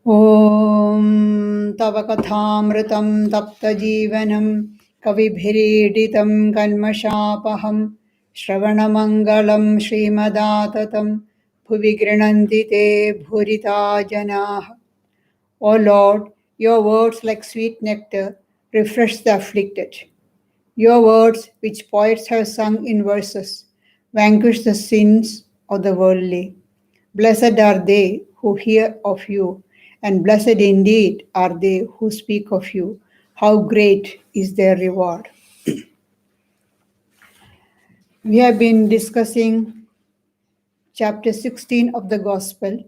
ॐ तव कथामृतं तप्तजीवनं कविभिरीडितं कल्मषापहं श्रवणमङ्गलं श्रीमदाततं भुवि गृह्णन्ति ते भूरिता जनाः. O Lord, your words like sweet nectar refresh the afflicted. Your words, which poets have sung in verses, vanquish the sins of the worldly. Blessed are they who hear of you, and blessed indeed are they who speak of you. How great is their reward. We have been discussing chapter 16 of the Gospel,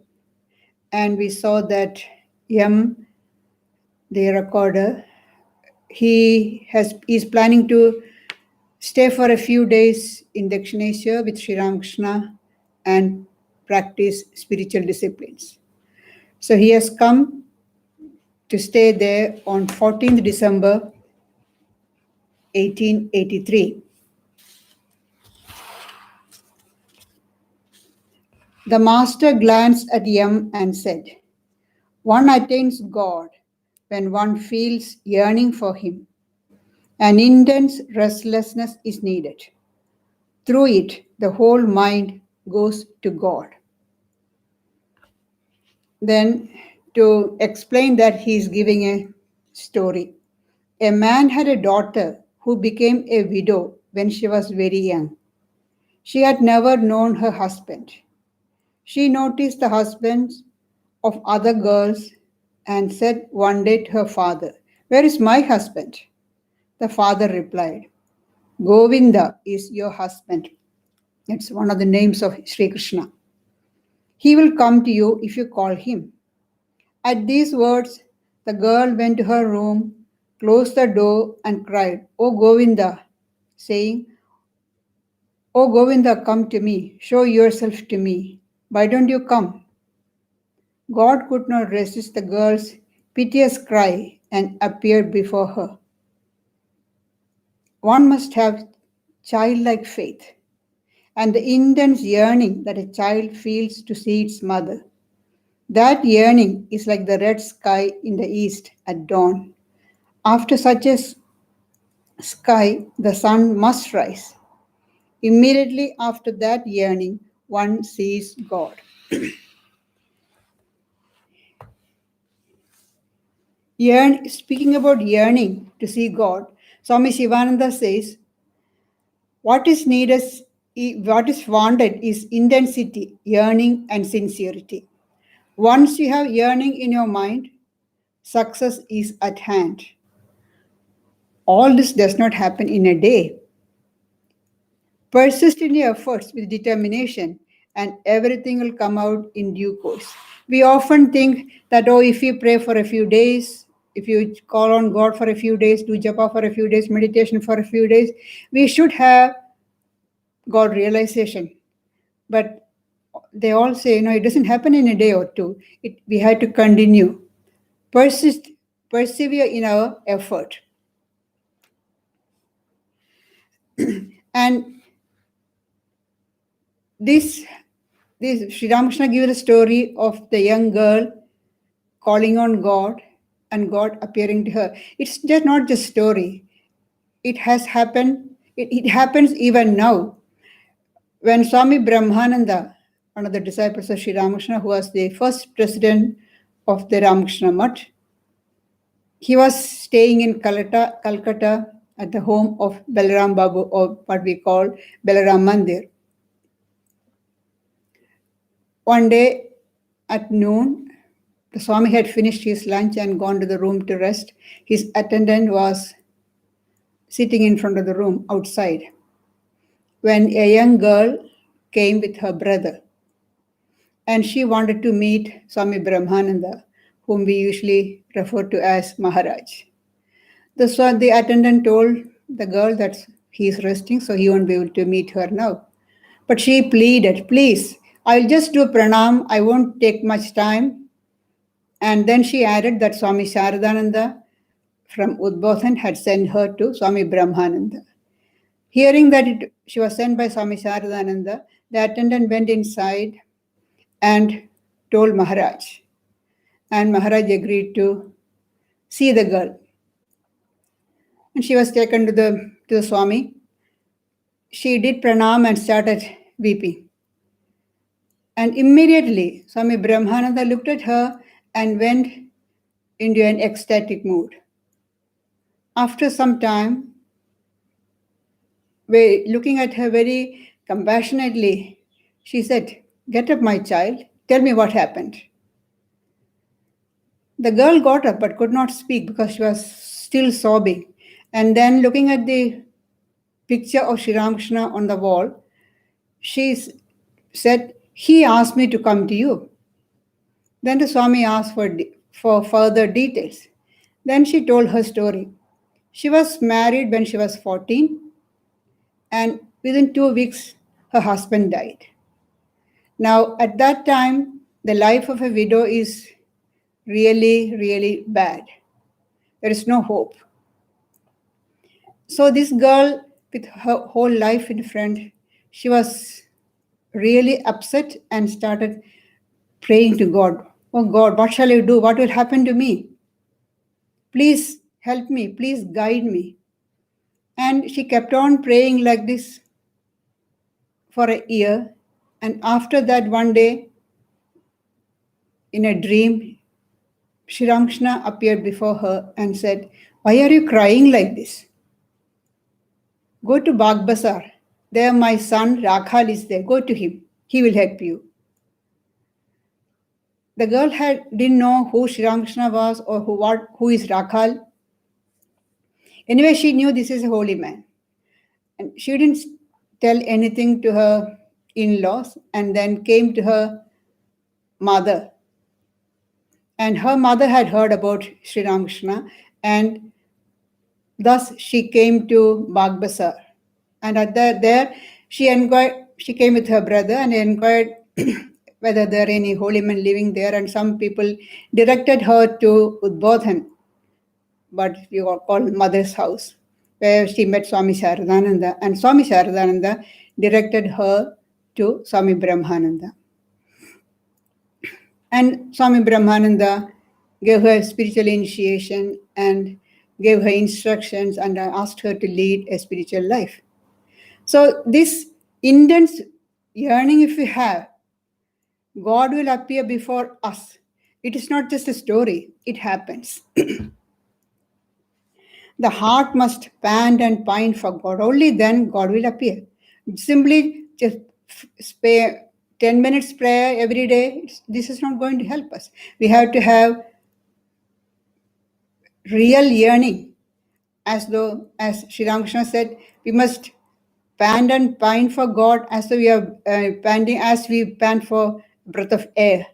and we saw that Yam, the recorder, he is planning to stay for a few days in Dakshinesha with Sri Ramakrishna and practice spiritual disciplines. So he has come to stay there on 14th December 1883. The master glanced at Yam and said, "One attains God when one feels yearning for him. An intense restlessness is needed. Through it, the whole mind goes to God." Then, to explain that, he is giving a story. A man had a daughter who became a widow when she was very young. She had never known her husband. She noticed the husbands of other girls and said one day to her father, "Where is my husband?" The father replied, "Govinda is your husband." It's one of the names of Sri Krishna. "He will come to you if you call him." At these words, the girl went to her room, closed the door, and cried, "O Govinda," saying, "O Govinda, come to me, show yourself to me. Why don't you come?" God could not resist the girl's piteous cry and appeared before her. One must have childlike faith and the intense yearning that a child feels to see its mother. That yearning is like the red sky in the east at dawn. After such a sky, the sun must rise. Immediately after that yearning, one sees God. Speaking about yearning to see God, Swami Shivananda says, what is wanted is intensity, yearning, and sincerity. Once you have yearning in your mind, success is at hand. All this does not happen in a day. Persist in your efforts with determination, and everything will come out in due course. We often think that, if you pray for a few days, if you call on God for a few days, do japa for a few days, meditation for a few days, we should have God realization. But they all say, it doesn't happen in a day or two. We have to continue, persevere in our effort. And this Sri Ramakrishna gives a story of the young girl calling on God and God appearing to her. It's just not just story. It has happened. It happens even now. When Swami Brahmananda, one of the disciples of Sri Ramakrishna, who was the first president of the Ramakrishna Mutt, he was staying in Calcutta at the home of Balaram Babu, or what we call Balaram Mandir. One day at noon, the Swami had finished his lunch and gone to the room to rest. His attendant was sitting in front of the room outside when a young girl came with her brother, and she wanted to meet Swami Brahmananda, whom we usually refer to as Maharaj. The attendant told the girl that he is resting, so he won't be able to meet her now. But she pleaded, "Please, I'll just do pranam, I won't take much time." And then she added that Swami Sharadananda from Udbodhan had sent her to Swami Brahmananda. Hearing that she was sent by Swami Sharadananda, the attendant went inside and told Maharaj and Maharaj agreed to see the girl. And she was taken to the Swami. She did pranam and started weeping. And immediately, Swami Brahmananda looked at her and went into an ecstatic mood. After some time, looking at her very compassionately, she said, "Get up, my child. Tell me what happened." The girl got up but could not speak because she was still sobbing. And then, looking at the picture of Sri Ramakrishna on the wall, she said, "He asked me to come to you." Then the Swami asked for further details. Then she told her story. She was married when she was 14, and within 2 weeks, her husband died. Now, at that time, the life of a widow is really, really bad. There is no hope. So, this girl, with her whole life in front, she was really upset and started praying to God. "Oh God, what shall I do? What will happen to me? Please help me. Please guide me." And she kept on praying like this for a year. And after that, one day, in a dream, Sri Ramakrishna appeared before her and said, "Why are you crying like this? Go to Bagh Bazar. There my son Rakhal is there. Go to him. He will help you." The girl didn't know who Sri Ramakrishna was or who is Rakhal. Anyway, she knew this is a holy man. And she didn't tell anything to her in-laws and then came to her mother. And her mother had heard about Sri Ramakrishna, and thus she came to Bagh Bazar. And there she came with her brother and inquired whether there are any holy men living there, and some people directed her to Udbodhan, what you call Mother's House, where she met Swami Sharadananda, and Swami Sharadananda directed her to Swami Brahmananda. And Swami Brahmananda gave her spiritual initiation and gave her instructions and asked her to lead a spiritual life. So this intense yearning, if we have, God will appear before us. It is not just a story, it happens. The heart must pant and pine for God. Only then God will appear. Simply just spare 10 minutes prayer every day, this is not going to help us. We have to have real yearning. As Sri Ramakrishna said, we must pant and pine for God as though we are panting, as we pant for breath of air.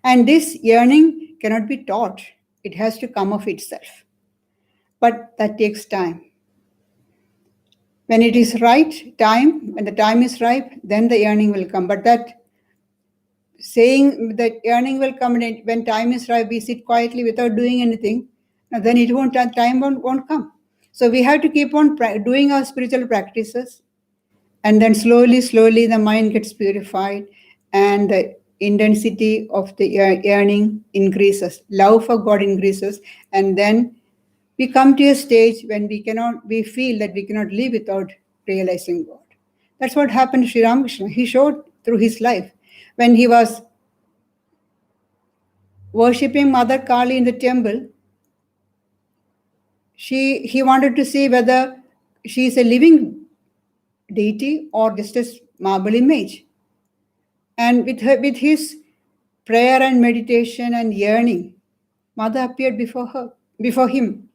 And this yearning cannot be taught. It has to come of itself. But that takes time. When it is right time, when the time is ripe, then the yearning will come. But that saying that yearning will come when time is ripe, we sit quietly without doing anything, then time won't come. So we have to keep on doing our spiritual practices, and then slowly the mind gets purified and the intensity of the yearning increases, love for God increases, and then we come to a stage when we feel that we cannot live without realizing God. That's what happened to Sri Ramakrishna. He showed through his life. When he was worshipping Mother Kali in the temple, he wanted to see whether she is a living deity or just a marble image. And with his prayer and meditation and yearning, Mother appeared before him.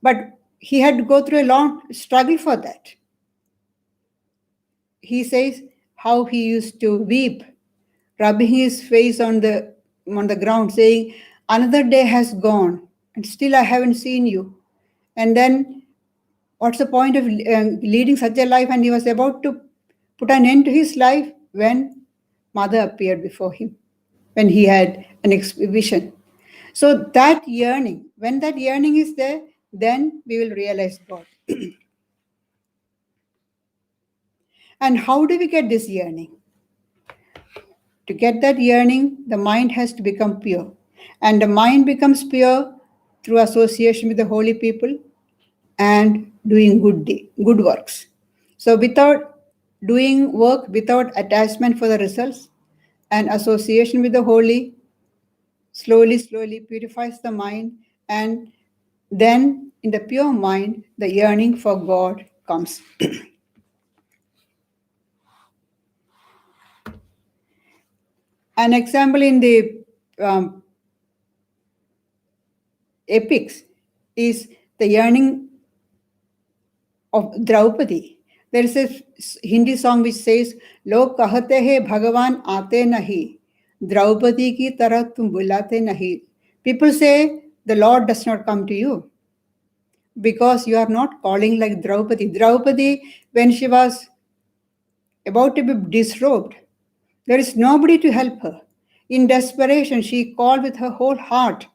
But he had to go through a long struggle for that. He says how he used to weep, rubbing his face on the ground, saying, "Another day has gone, and still I haven't seen you." And then, what's the point of leading such a life? And he was about to put an end to his life when Mother appeared before him, when he had an vision. So that yearning, when that yearning is there, then we will realize God. And how do we get this yearning? To get that yearning, the mind has to become pure. And the mind becomes pure through association with the holy people and doing good works. So without doing work without attachment for the results and association with the holy, slowly purifies the mind, and then in the pure mind, the yearning for God comes. An example in the um, epics is the yearning of Draupadi. There is a Hindi song which says, "Log kahate hai Bhagavan aate nahi, Draupadi ki tarah tum bulate nahi." People say the Lord does not come to you because you are not calling like Draupadi. Draupadi, when she was about to be disrobed, there is nobody to help her. In desperation, she called with her whole heart,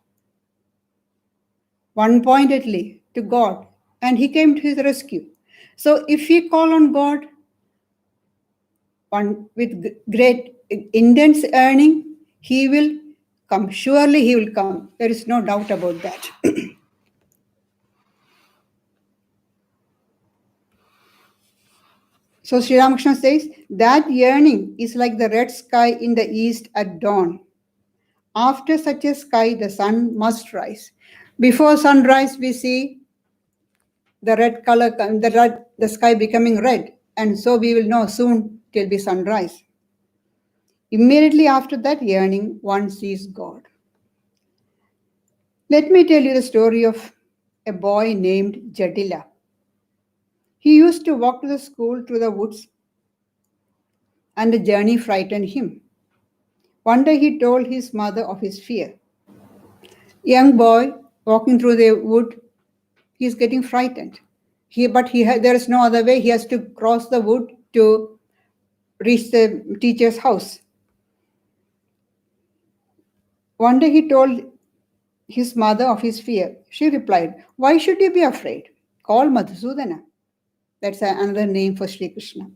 one pointedly to God, and He came to His rescue. So, if we call on God with great intense earning, He will come. Surely He will come. There is no doubt about that. So Sri Ramakrishna says that yearning is like the red sky in the east at dawn. After such a sky, the sun must rise. Before sunrise, we see the red color, the sky becoming red, and so we will know soon it will be sunrise. Immediately after that yearning, one sees God. Let me tell you the story of a boy named Jadila. He used to walk to the school through the woods, and the journey frightened him. One day he told his mother of his fear. Young boy walking through the wood, he is getting frightened. There is no other way. He has to cross the wood to reach the teacher's house. One day he told his mother of his fear. She replied, "Why should you be afraid? Call Madhusudana." That's another name for Sri Krishna.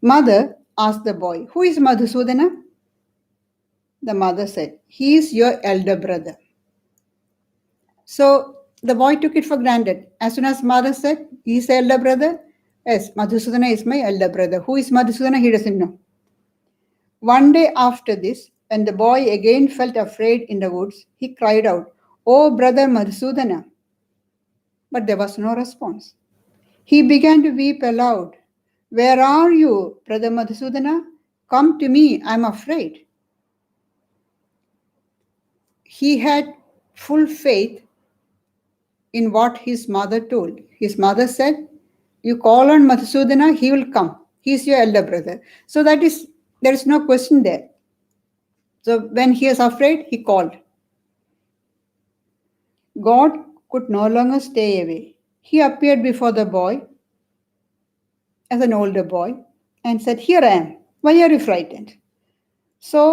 Mother asked the boy, "Who is Madhusudana?" The mother said, "He is your elder brother." So the boy took it for granted. As soon as mother said, "He's elder brother," yes, Madhusudana is my elder brother. Who is Madhusudana? He doesn't know. One day after this, when the boy again felt afraid in the woods, he cried out, "Oh, brother Madhusudana." But there was no response. He began to weep aloud. "Where are you, brother Madhusudana? Come to me, I'm afraid." He had full faith in what his mother told. His mother said, "You call on Madhusudana, he will come. He is your elder brother." So there is no question there. So when he is afraid, he called. God could no longer stay away. He appeared before the boy as an older boy and said, "Here I am. Why are you frightened?" So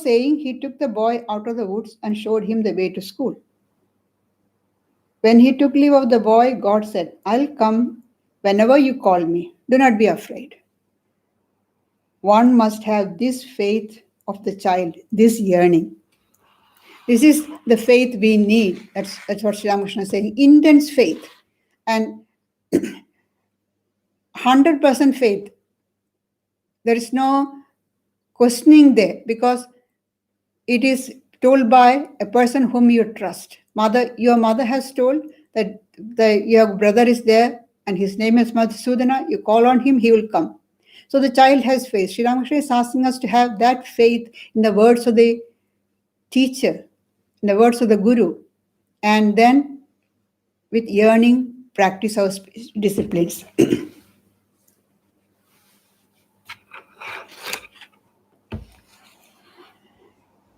saying, he took the boy out of the woods and showed him the way to school. When he took leave of the boy, God said, "I'll come whenever you call me. Do not be afraid." One must have this faith of the child, this yearning. This is the faith we need. That's what Sri Ramakrishna is saying. Intense faith and 100% faith. There is no questioning there because it is told by a person whom you trust. Your mother has told that your brother is there and his name is Madhusudana. You call on him, he will come. So the child has faith. Sri Ramakrishna is asking us to have that faith in the words of the teacher, in the words of the guru, and then with yearning, practice our disciplines.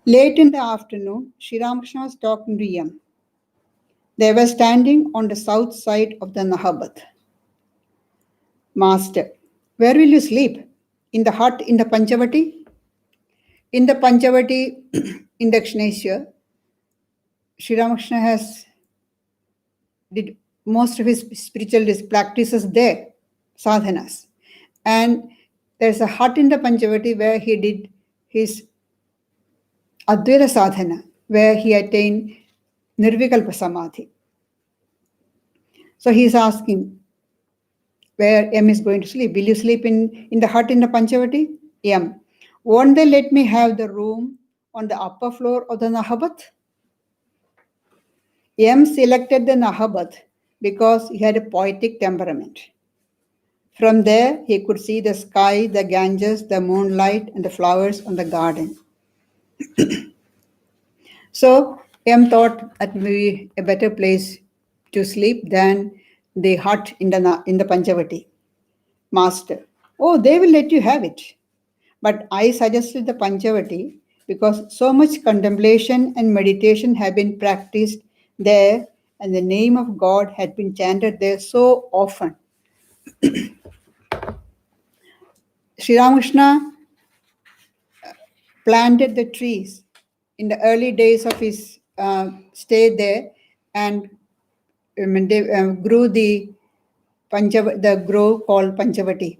Late in the afternoon, Sri Ramakrishna was talking to Yam. They were standing on the south side of the Nahabad. "Master, where will you sleep? In the hut in the Panchavati?" In the Panchavati in Dakshineshwar, Sri Ramakrishna has did most of his spiritual practices there, sadhanas. And there's a hut in the Panchavati where he did his Advaita sadhana, where he attained Nirvikalpa Samadhi. So he's asking where M is going to sleep. Will you sleep in the hut in the Panchavati? M. Won't they let me have the room on the upper floor of the Nahabat? M selected the Nahabat because he had a poetic temperament. From there, he could see the sky, the Ganges, the moonlight, and the flowers on the garden. So M thought that may be a better place to sleep than the hut in the Panchavati. Master, oh, they will let you have it. But I suggested the Panchavati because so much contemplation and meditation have been practiced there, and the name of God had been chanted there so often. Sri Ramakrishna planted the trees in the early days of his stay there, and they grew the grove called Panchavati.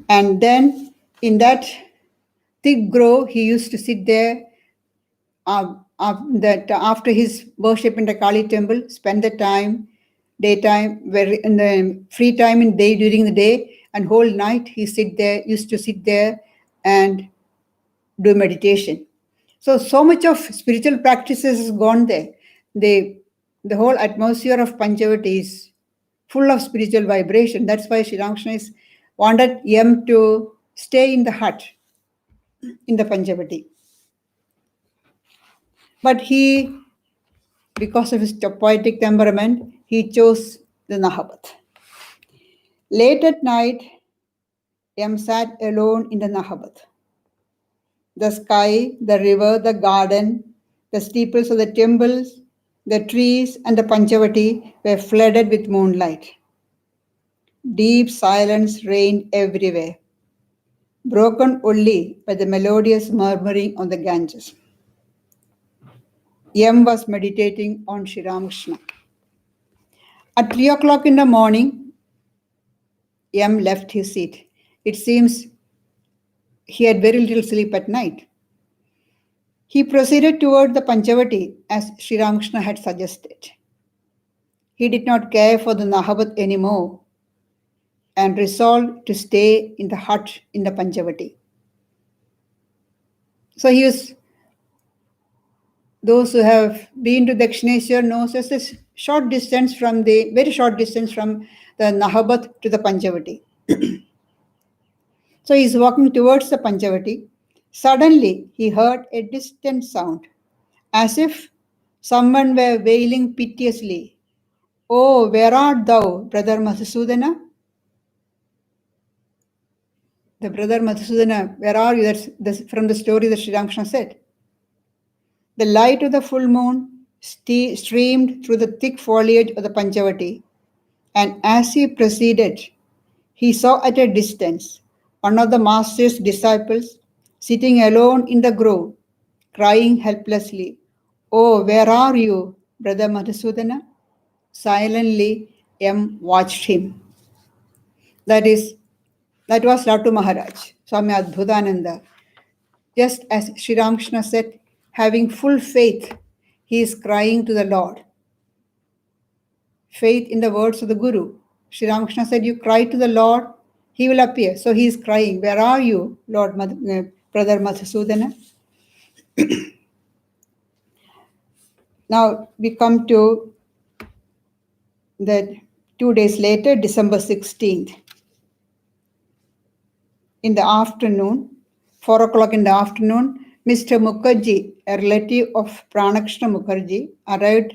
And then in that thick grove, he used to sit there that after his worship in the Kali temple, spend the time, daytime, where in the free time in day during the day, and whole night he used to sit there and do meditation. So much of spiritual practices has gone there. The whole atmosphere of Panchavati is full of spiritual vibration. That's why Sri Ramakrishna wanted Yam to stay in the hut in the Panchavati. But because of his poetic temperament, he chose the Nahabat. Late at night, M sat alone in the Nahabat. The sky, the river, the garden, the steeples of the temples, the trees, and the Panchavati were flooded with moonlight. Deep silence reigned everywhere, broken only by the melodious murmuring on the Ganges. M was meditating on Sri Ramakrishna. At 3 o'clock in the morning, M left his seat. It seems he had very little sleep at night. He proceeded toward the Panchavati as Sri Ramakrishna had suggested. He did not care for the Nahabat anymore and resolved to stay in the hut in the Panchavati. So those who have been to Dakshineshwar knows it's a very short distance from the Nahabat to the Panchavati. So he's walking towards the Panchavati. Suddenly, he heard a distant sound, as if someone were wailing piteously, "Oh, where art thou, brother Madhusudana?" The brother Madhusudana, where are you? That's from the story that Sri Ramakrishna said. The light of the full moon streamed through the thick foliage of the Panchavati, and as he proceeded, he saw at a distance one of the master's disciples sitting alone in the grove, crying helplessly, "Oh, where are you, brother Madhusudana?" Silently, M watched him. That was Ratu Maharaj, Swami Adbhutananda. Just as Sri Ramakrishna said, having full faith, he is crying to the Lord. Faith in the words of the Guru. Sri Ramakrishna said, you cry to the Lord, he will appear. So he is crying, where are you, Brother Madhusudana? Now we come to the 2 days later, December 16th. In the afternoon, 4 o'clock in the afternoon, Mr. Mukherjee, a relative of Pranakrishna Mukherjee, arrived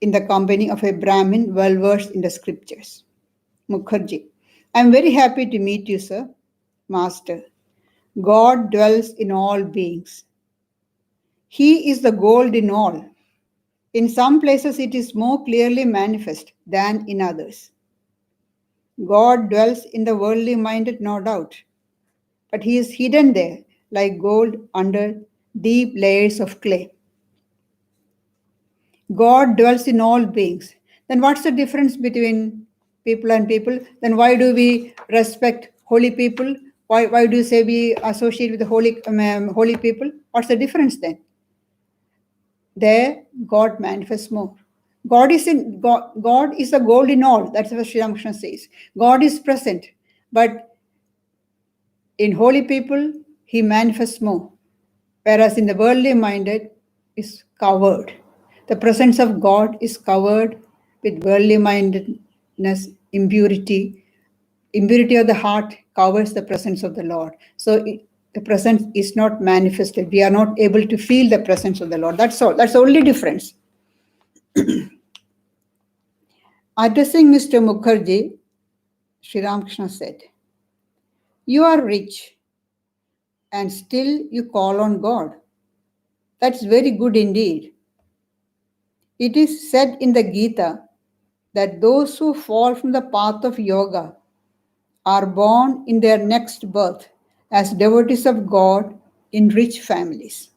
in the company of a Brahmin well versed in the scriptures. Mukherjee, I am very happy to meet you, sir. Master, God dwells in all beings. He is the gold in all. In some places it is more clearly manifest than in others. God dwells in the worldly minded, no doubt, but he is hidden there like gold under deep layers of clay. God dwells in all beings. Then what's the difference between people and people? Then why do we respect holy people? Why do you say we associate with the holy people? What's the difference then? There, God manifests more. God is the gold in all. That's what Sri Ramakrishna says. God is present, but in holy people, He manifests more. Whereas in the worldly minded, is covered. The presence of God is covered with worldly mindedness, impurity. Impurity of the heart covers the presence of the Lord. So the presence is not manifested. We are not able to feel the presence of the Lord. That's all. That's the only difference. Addressing Mr. Mukherjee, Sri Ramakrishna said, "You are rich and still you call on God. That's very good indeed. It is said in the Gita that those who fall from the path of yoga are born in their next birth as devotees of God in rich families."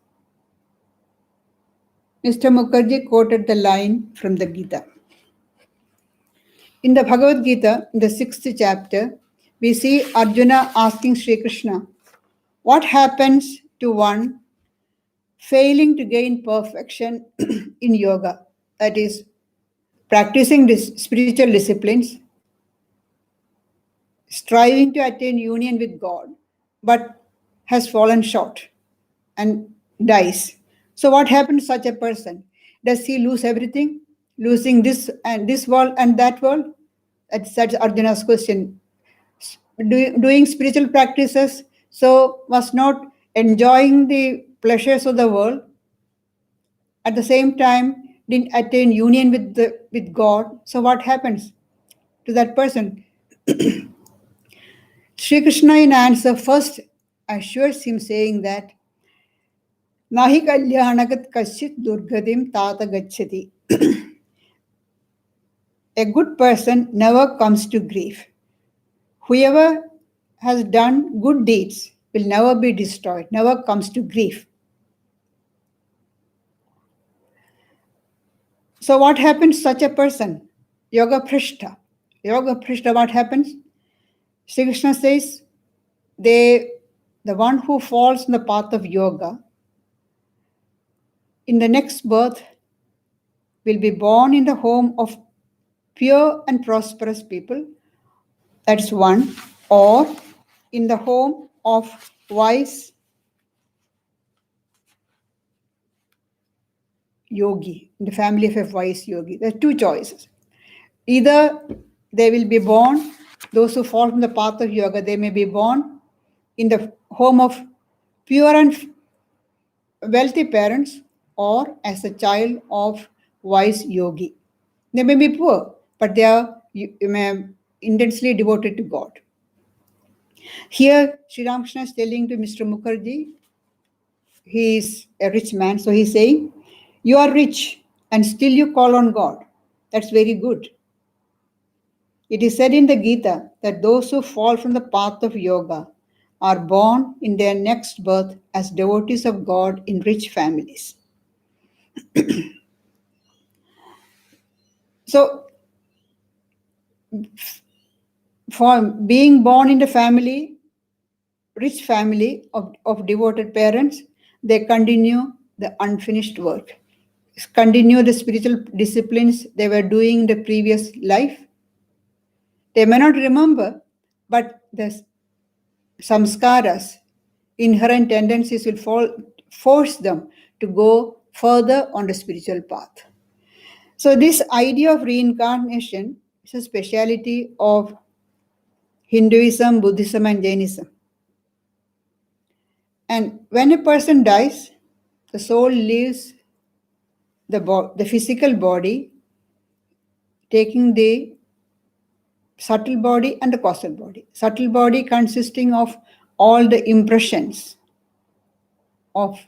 Mr. Mukherjee quoted the line from the Gita. In the Bhagavad Gita, in the 6th chapter, we see Arjuna asking Sri Krishna, what happens to one failing to gain perfection in yoga? That is, practicing spiritual disciplines, striving to attain union with God, but has fallen short and dies. So what happens to such a person? Does he lose everything? Losing this world and that world? That's Arjuna's question. Doing spiritual practices, so was not enjoying the pleasures of the world, at the same time didn't attain union with God. So what happens to that person? Sri Krishna in answer first assures him saying that Nahi kalyanagat kasyit durgadim tata gacchati. A good person never comes to grief. Whoever has done good deeds will never be destroyed, never comes to grief. So what happens to such a person? Yoga Prishta. Yoga Prishta, what happens? Sri Krishna says, the one who falls in the path of yoga, in the next birth, will be born in the home of pure and prosperous people. That's one. Or in the home of wise yogi, in the family of a wise yogi. There are two choices. Either they will be born, those who fall from the path of yoga, they may be born in the home of pure and wealthy parents or as a child of wise yogi. They may be poor, but they are intensely devoted to God. Here, Sri Ramakrishna is telling to Mr. Mukherjee, he is a rich man, so he's saying, you are rich and still you call on God. That's very good. It is said in the Gita that those who fall from the path of yoga are born in their next birth as devotees of God in rich families. So, for being born in the family, rich family of devoted parents, they continue the unfinished work, continue the spiritual disciplines they were doing in the previous life. They may not remember, but the samskaras, inherent tendencies will force them to go further on the spiritual path. So this idea of reincarnation is a speciality of Hinduism, Buddhism, and Jainism. And when a person dies, the soul leaves the physical body, taking the subtle body and the causal body. Subtle body consisting of all the impressions of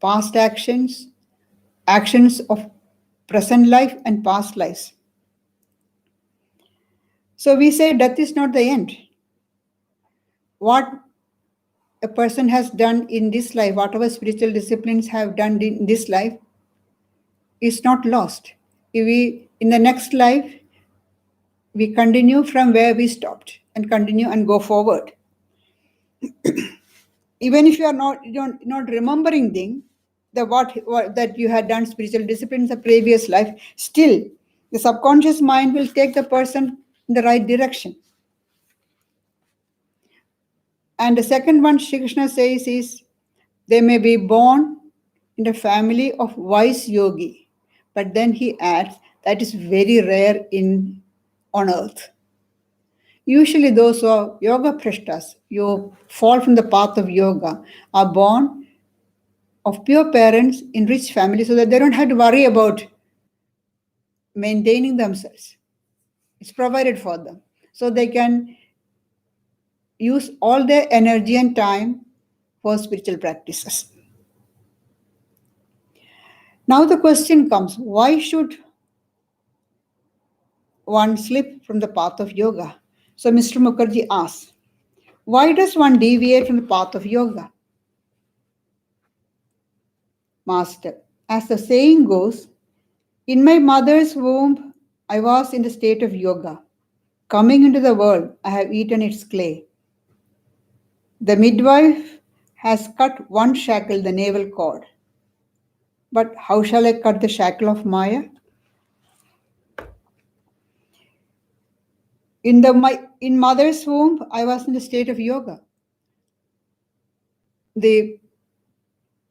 past actions, actions of present life and past lives. So we say death is not the end. What a person has done in this life, whatever spiritual disciplines have done in this life, is not lost. In the next life, we continue from where we stopped and continue and go forward. Even if you are not remembering thing, the what that you had done spiritual disciplines of previous life, still the subconscious mind will take the person in the right direction. And the second one Shri Krishna says is they may be born in a family of wise yogi, but then he adds that is very rare in on earth. Usually those who are yoga prashtas, you fall from the path of yoga, are born of pure parents in rich families so that they don't have to worry about maintaining themselves. It's provided for them. So they can use all their energy and time for spiritual practices. Now the question comes, why should one slip from the path of yoga? So Mr. Mukherjee asks, why does one deviate from the path of yoga? Master, as the saying goes, in my mother's womb, I was in the state of yoga. Coming into the world, I have eaten its clay. The midwife has cut one shackle, the navel cord. But how shall I cut the shackle of Maya? In mother's womb, I was in the state of yoga. The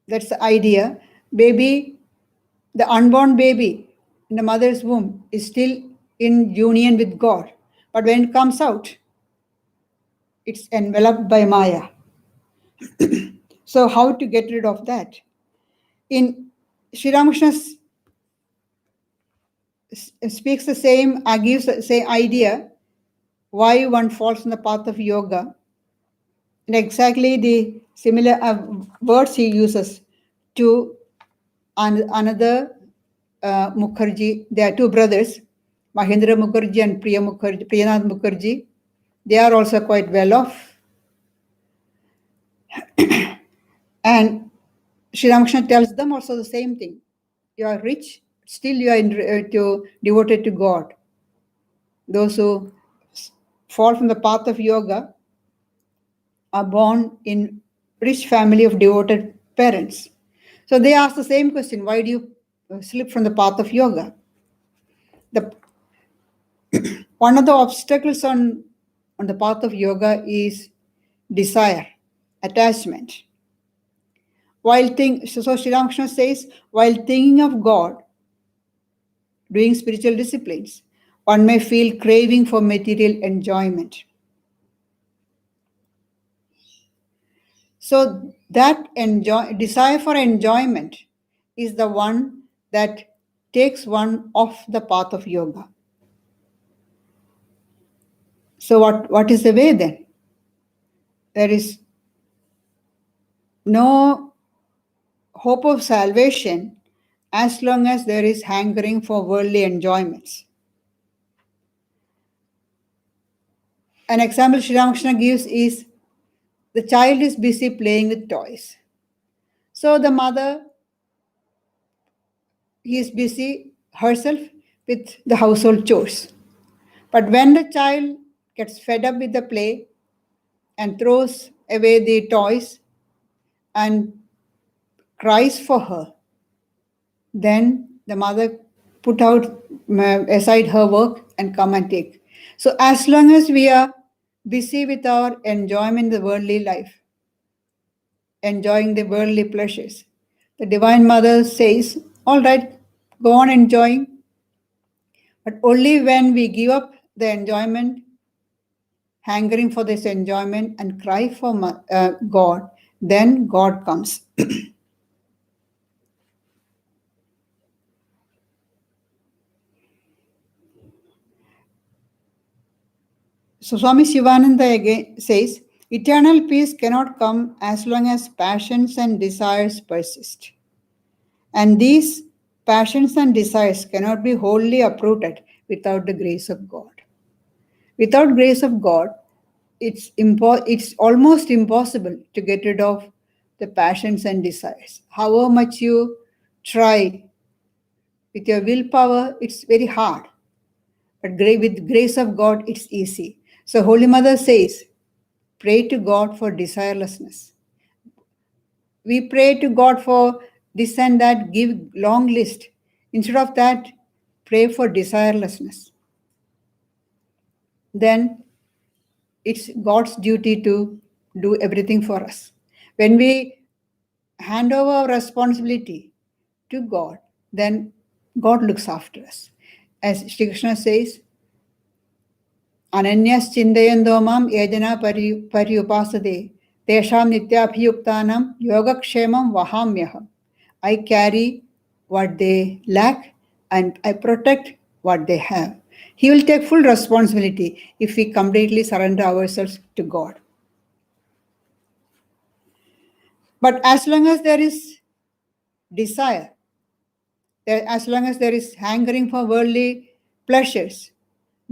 That's the idea. Baby, the unborn baby in the mother's womb is still in union with God. But when it comes out, it's enveloped by Maya. So how to get rid of that? In Sri Ramakrishna speaks the same, gives the same idea why one falls on the path of yoga. And exactly the similar words he uses to another Mukherjee. There are two brothers, Mahendra Mukherjee and Priyanath Mukherjee. They are also quite well off. And Sri Ramakrishna tells them also the same thing. You are rich, still you are devoted to God. Those who fall from the path of yoga are born in rich family of devoted parents. So they ask the same question, why do you slip from the path of yoga? The one of the obstacles on the path of yoga is desire, attachment. So Sri Ramakrishna says, while thinking of God, doing spiritual disciplines, one may feel craving for material enjoyment. So that desire for enjoyment is the one that takes one off the path of yoga. So what is the way then? There is no hope of salvation as long as there is hankering for worldly enjoyments. An example Sri Ramakrishna gives is the child is busy playing with toys. So the mother is busy herself with the household chores. But when the child gets fed up with the play and throws away the toys and cries for her, then the mother put out aside her work and come and take. So as long as we are busy with our enjoyment in the worldly life, enjoying the worldly pleasures, the Divine Mother says, all right, go on enjoying, but only when we give up the enjoyment, hankering for this enjoyment and cry for God, then God comes. So Swami Shivananda again says, eternal peace cannot come as long as passions and desires persist. And these passions and desires cannot be wholly uprooted without the grace of God. Without grace of God, it's almost impossible to get rid of the passions and desires. However much you try with your willpower, it's very hard. But with grace of God, it's easy. So Holy Mother says, pray to God for desirelessness. We pray to God for this and that, give long list. Instead of that, pray for desirelessness. Then it's God's duty to do everything for us. When we hand over our responsibility to God, then God looks after us. As Shri Krishna says, Ananyas chindayando mam yajana paryupasade tesham nityabhiyuktanam yogakshemam vahamyaham. I carry what they lack and I protect what they have. He will take full responsibility if we completely surrender ourselves to God. But as long as there is desire, as long as there is hankering for worldly pleasures,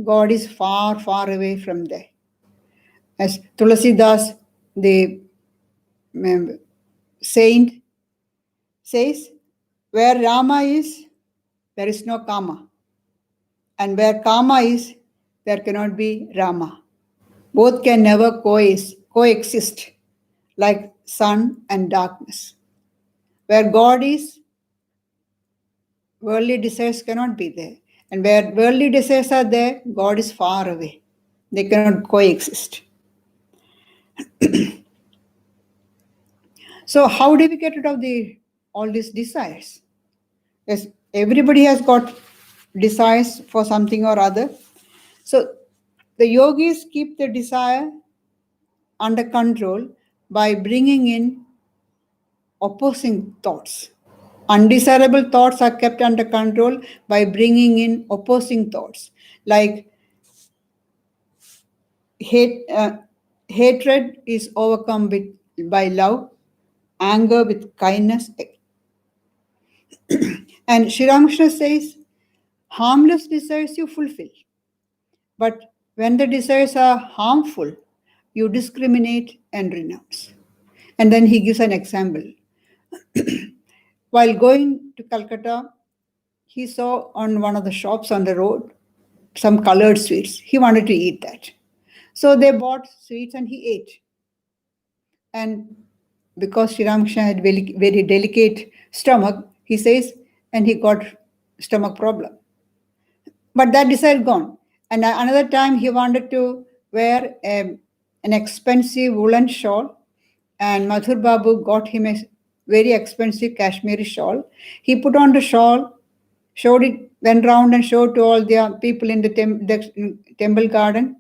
God is far, far away from there. As Tulasidas, the saint, says, where Rama is, there is no Kama. And where Kama is, there cannot be Rama. Both can never coexist like sun and darkness. Where God is, worldly desires cannot be there. And where worldly desires are there, God is far away. They cannot coexist. So how do we get rid of all these desires? Yes, everybody has got desires for something or other. So the yogis keep the desire under control by bringing in opposing thoughts. Undesirable thoughts are kept under control by bringing in opposing thoughts, like hatred is overcome by love, anger with kindness. And Sri Ramakrishna says, harmless desires you fulfill. But when the desires are harmful, you discriminate and renounce. And then he gives an example. While going to Calcutta, he saw on one of the shops on the road some colored sweets. He wanted to eat that. So they bought sweets and he ate. And because Sri Ramakrishna had very, very delicate stomach, he says, and he got stomach problem. But that desire gone. And another time he wanted to wear an expensive woolen shawl, and Madhur Babu got him a very expensive Kashmiri shawl. He put on the shawl, showed it, went round and showed to all the people in the temple garden,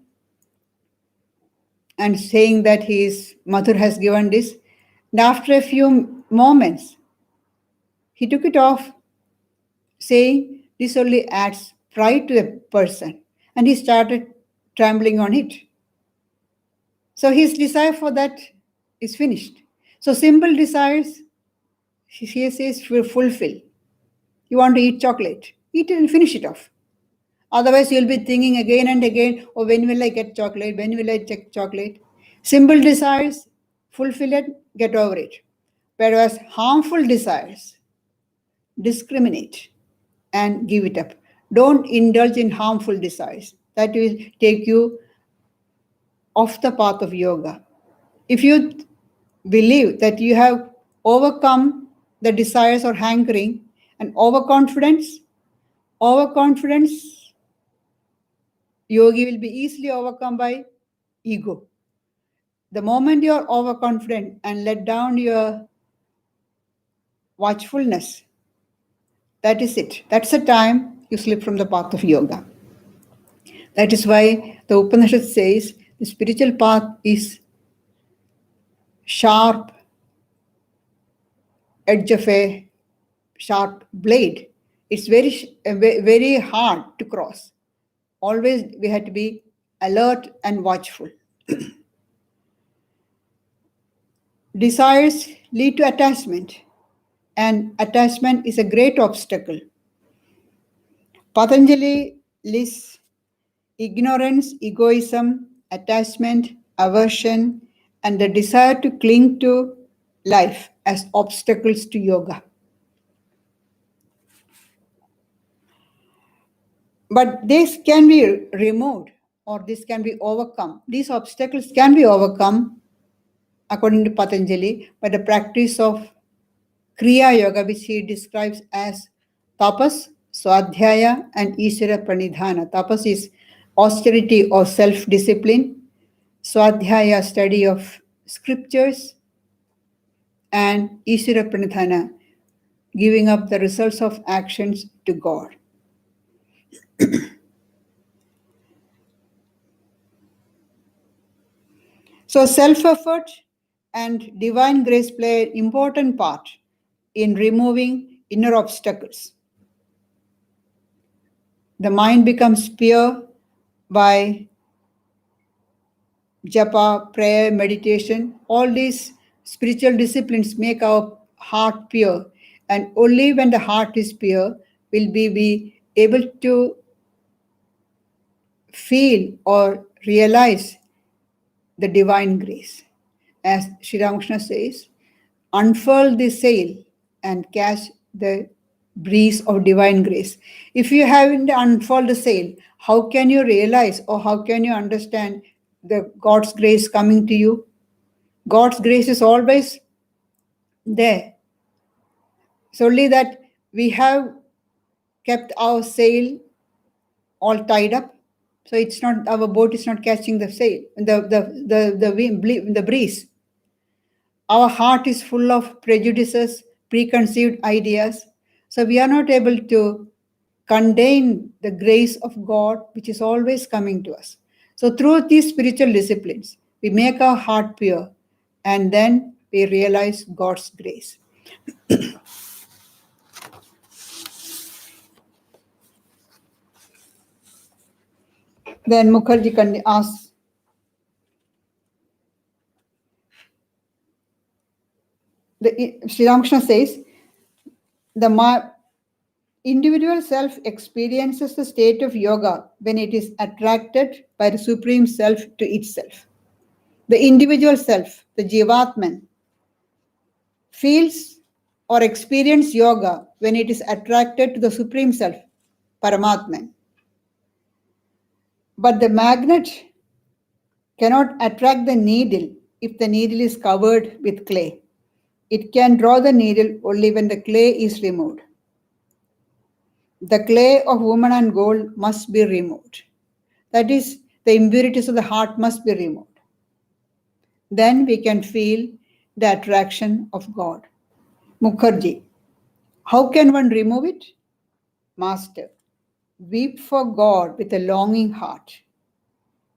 and saying that Madhur has given this. And after a few moments, he took it off, saying this only adds pride to a person. And he started trembling on it. So his desire for that is finished. So simple desires, he says, will fulfill. You want to eat chocolate, eat it and finish it off. Otherwise, you'll be thinking again and again, oh, when will I get chocolate? When will I get chocolate? Simple desires, fulfill it, get over it. Whereas harmful desires, discriminate and give it up. Don't indulge in harmful desires. That will take you off the path of yoga. If you believe that you have overcome the desires or hankering and overconfidence, yogi will be easily overcome by ego. The moment you are overconfident and let down your watchfulness, that is it. That's the time you slip from the path of yoga. That is why the Upanishad says the spiritual path is sharp edge of a sharp blade. It's very hard to cross. Always we have to be alert and watchful. Desires lead to attachment, and attachment is a great obstacle. Patanjali lists ignorance, egoism, attachment, aversion, and the desire to cling to life as obstacles to yoga. But this can be removed or this can be overcome. These obstacles can be overcome, according to Patanjali, by the practice of Kriya Yoga, which he describes as tapas, swadhyaya, and Ishvara pranidhana. Tapas is austerity or self-discipline, swadhyaya, study of scriptures, and Ishvara pranidhana, giving up the results of actions to God. So self-effort and divine grace play an important part in removing inner obstacles. The mind becomes pure by japa, prayer, meditation. All these spiritual disciplines make our heart pure. And only when the heart is pure will we be able to feel or realize the divine grace. As Sri Ramakrishna says, unfurl the sail and catch the breeze of divine grace. If you haven't unfurled the sail, how can you realize or how can you understand the God's grace coming to you? God's grace is always there. It's only that we have kept our sail all tied up, so it's not, our boat is not catching the sail, the wind, the breeze. Our heart is full of prejudices, preconceived ideas. So we are not able to contain the grace of God, which is always coming to us. So through these spiritual disciplines, we make our heart pure and then we realize God's grace. Then Mukherjee asks, Sri Ramakrishna says, the individual self experiences the state of yoga when it is attracted by the Supreme Self to itself. The individual self, the Jivatman, feels or experiences yoga when it is attracted to the Supreme Self, Paramatman. But the magnet cannot attract the needle if the needle is covered with clay. It can draw the needle only when the clay is removed. The clay of woman and gold must be removed. That is, the impurities of the heart must be removed. Then we can feel the attraction of God. Mukherjee, how can one remove it? Master, weep for God with a longing heart.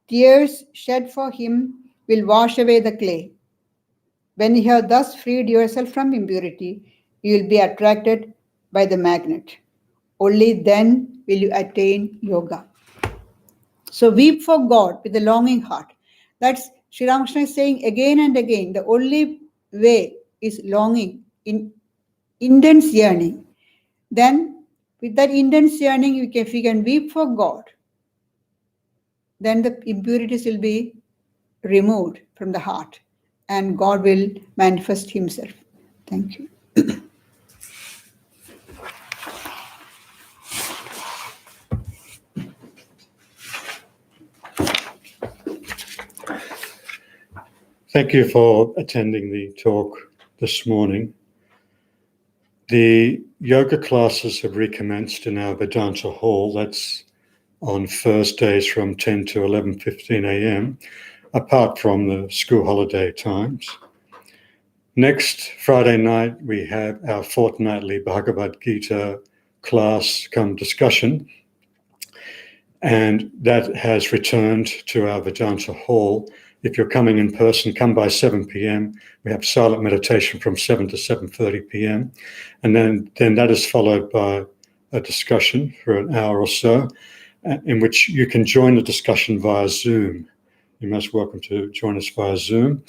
Tears shed for him will wash away the clay. When you have thus freed yourself from impurity, you will be attracted by the magnet. Only then will you attain yoga. So weep for God with a longing heart. That's Sri Ramakrishna is saying again and again, the only way is longing, in intense yearning. Then with that intense yearning, if you can weep for God, then the impurities will be removed from the heart and God will manifest himself. Thank you. Thank you for attending the talk this morning. The yoga classes have recommenced in our Vedanta hall. That's on Thursdays from 10 to 11:15 a.m., apart from the school holiday times. Next Friday night, we have our fortnightly Bhagavad Gita class come discussion, and that has returned to our Vedanta hall. If you're coming in person, come by 7 p.m. We have silent meditation from 7 to 7:30 p.m. And then that is followed by a discussion for an hour or so, in which you can join the discussion via Zoom. You're most welcome to join us via Zoom.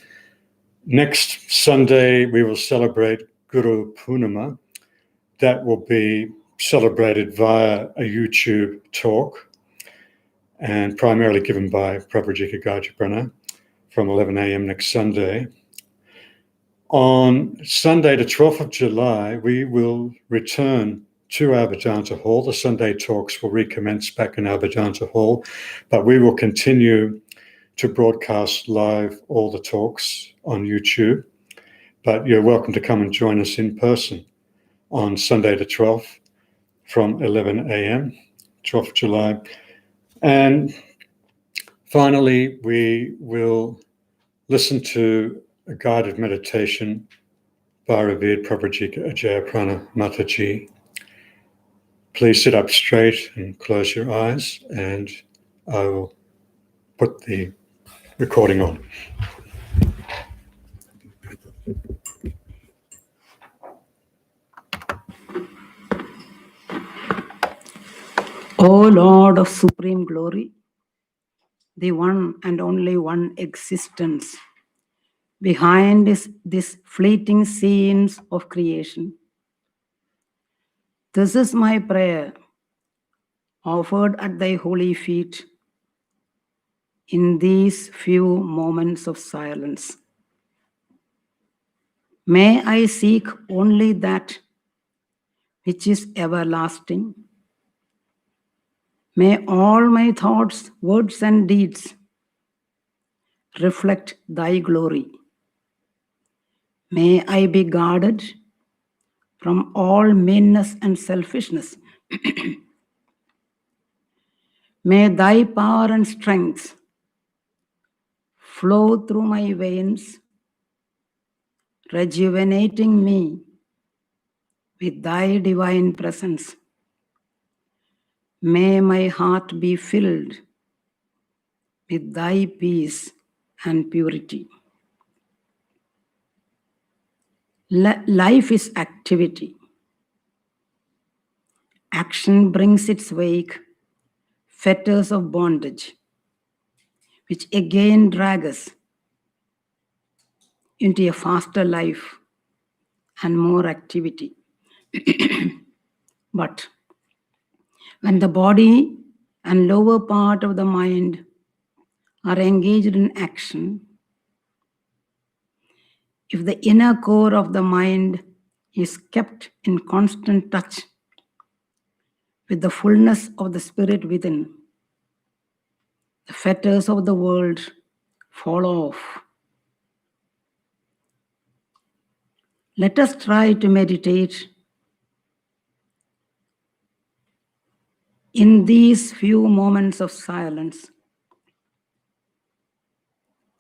Next Sunday, we will celebrate Guru Purnima. That will be celebrated via a YouTube talk and primarily given by Pravrajika Gayatriprana from 11 a.m. next Sunday. On Sunday, the 12th of July, we will return to our Vedanta Hall. The Sunday talks will recommence back in our Vedanta Hall, but we will continue to broadcast live all the talks on YouTube. But you're welcome to come and join us in person on Sunday the 12th from 11 a.m., 12th July. And finally, we will listen to a guided meditation by revered Pravrajika Gayatriprana Mataji. Please sit up straight and close your eyes, and I will put the recording on. O Lord of supreme glory, the one and only one existence behind this fleeting scenes of creation. This is my prayer, offered at thy holy feet in these few moments of silence. May I seek only that which is everlasting. May all my thoughts, words, and deeds reflect thy glory. May I be guarded from all meanness and selfishness. May thy power and strength flow through my veins, rejuvenating me with thy divine presence. May my heart be filled with thy peace and purity. Life is activity. Action brings its wake fetters of bondage, which again drag us into a faster life and more activity. But when the body and lower part of the mind are engaged in action, if the inner core of the mind is kept in constant touch with the fullness of the spirit within, the fetters of the world fall off. Let us try to meditate in these few moments of silence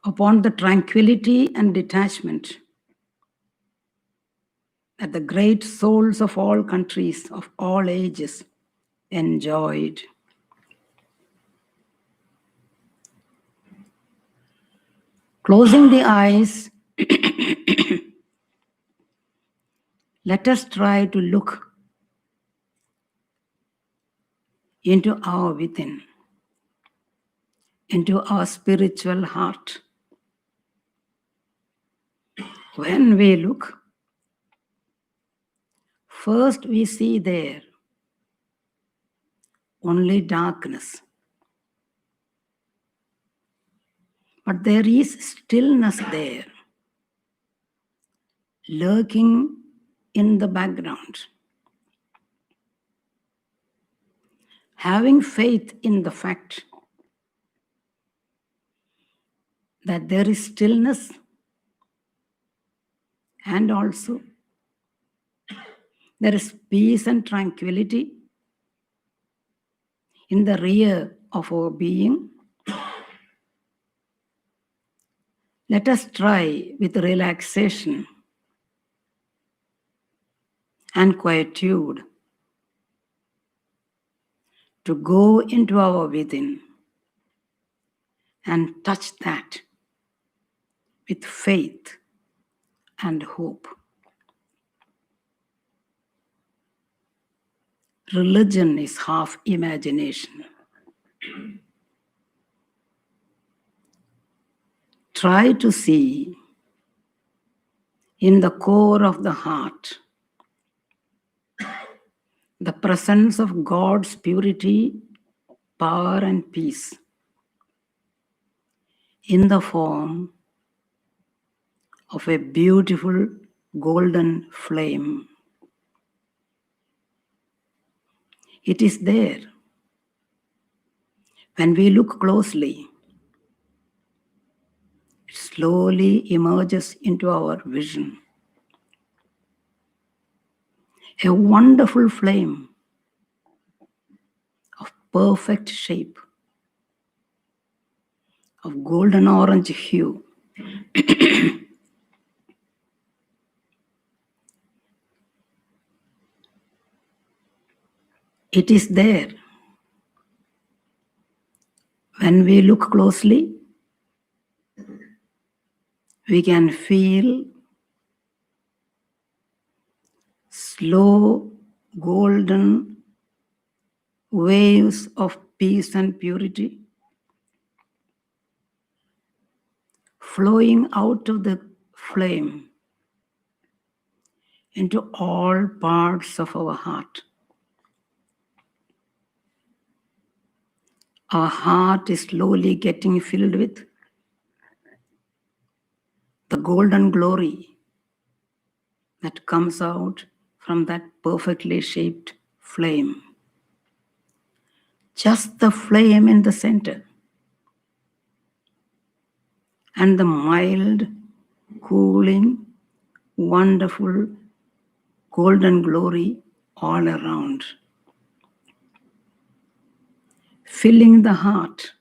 upon the tranquility and detachment that the great souls of all countries, of all ages, enjoyed. Closing the eyes, let us try to look into our within, into our spiritual heart. When we look, first we see there only darkness. But there is stillness there, lurking in the background. Having faith in the fact that there is stillness and also there is peace and tranquility in the rear of our being. Let us try with relaxation and quietude to go into our within and touch that with faith and hope. Religion is half imagination. Try to see in the core of the heart the presence of God's purity, power, and peace in the form of a beautiful golden flame. It is there. When we look closely, it slowly emerges into our vision. A wonderful flame of perfect shape, of golden orange hue. It is there. When we look closely, we can feel slow golden waves of peace and purity flowing out of the flame into all parts of our heart. Our heart is slowly getting filled with the golden glory that comes out from that perfectly shaped flame. Just the flame in the center and the mild, cooling, wonderful golden glory all around, filling the heart.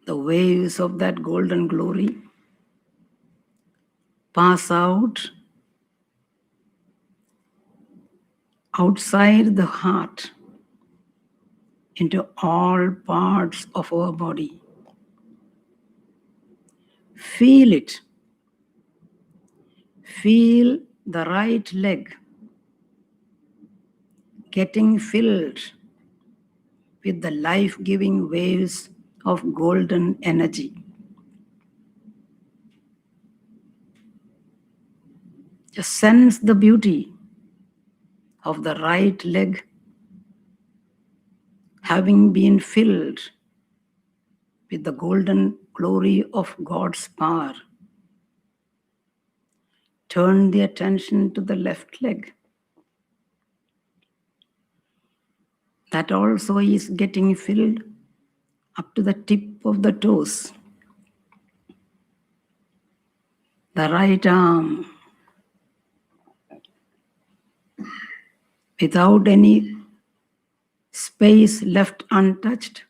The waves of that golden glory pass outside the heart into all parts of our body. Feel it. Feel the right leg getting filled with the life-giving waves of golden energy. Just sense the beauty of the right leg having been filled with the golden glory of God's power. Turn the attention to the left leg. That also is getting filled up to the tip of the toes. The right arm, without any space left untouched,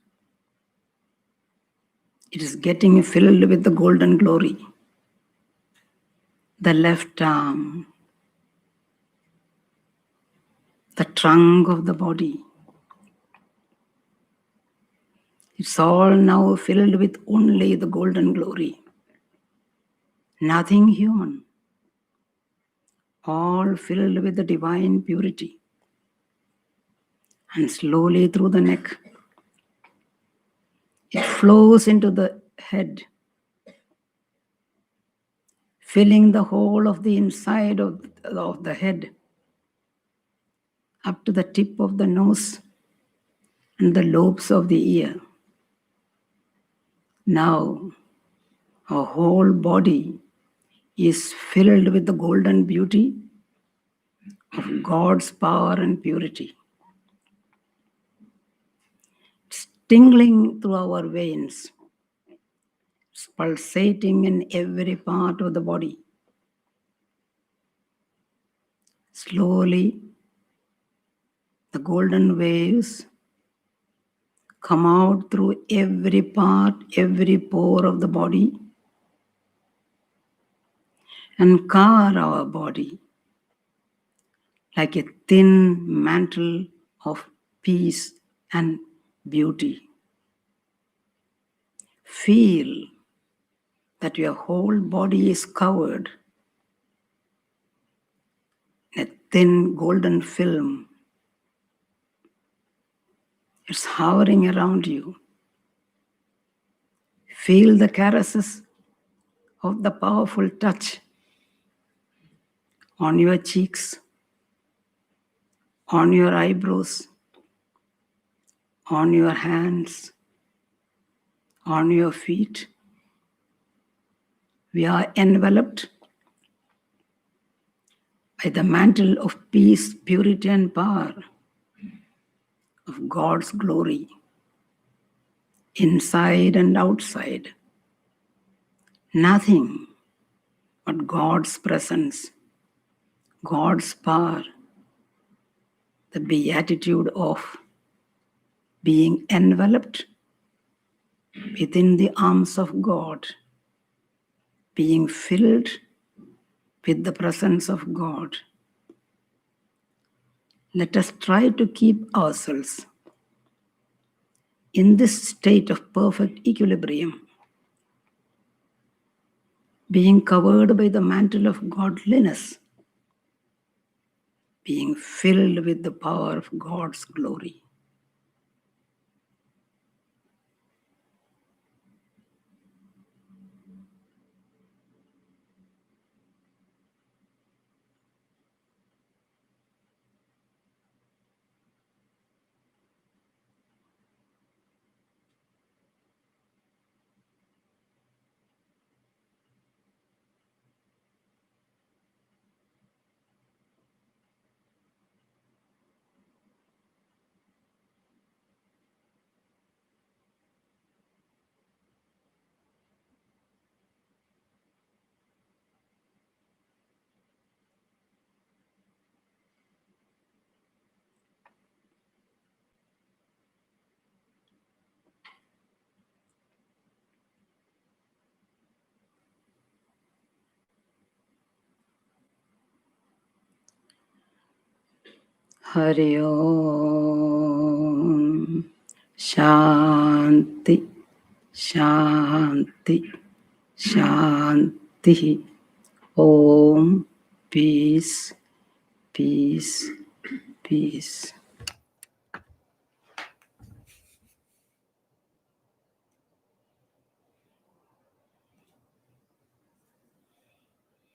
it is getting filled with the golden glory. The left arm, the trunk of the body, it's all now filled with only the golden glory. Nothing human, all filled with the divine purity. And slowly through the neck, it flows into the head, filling the whole of the inside of the head, up to the tip of the nose and the lobes of the ear. Now, our whole body is filled with the golden beauty of God's power and purity. It's tingling through our veins. It's pulsating in every part of the body. Slowly, the golden waves come out through every part, every pore of the body, and cover our body like a thin mantle of peace and beauty. Feel that your whole body is covered in a thin golden film. It's hovering around you. Feel the caresses of the powerful touch on your cheeks, on your eyebrows, on your hands, on your feet. We are enveloped by the mantle of peace, purity, and power of God's glory, inside and outside. Nothing but God's presence, God's power, the beatitude of being enveloped within the arms of God, being filled with the presence of God. Let us try to keep ourselves in this state of perfect equilibrium, being covered by the mantle of godliness, being filled with the power of God's glory. Hari Om. Shanti, Shanti, Shanti. Om. Peace, peace, peace.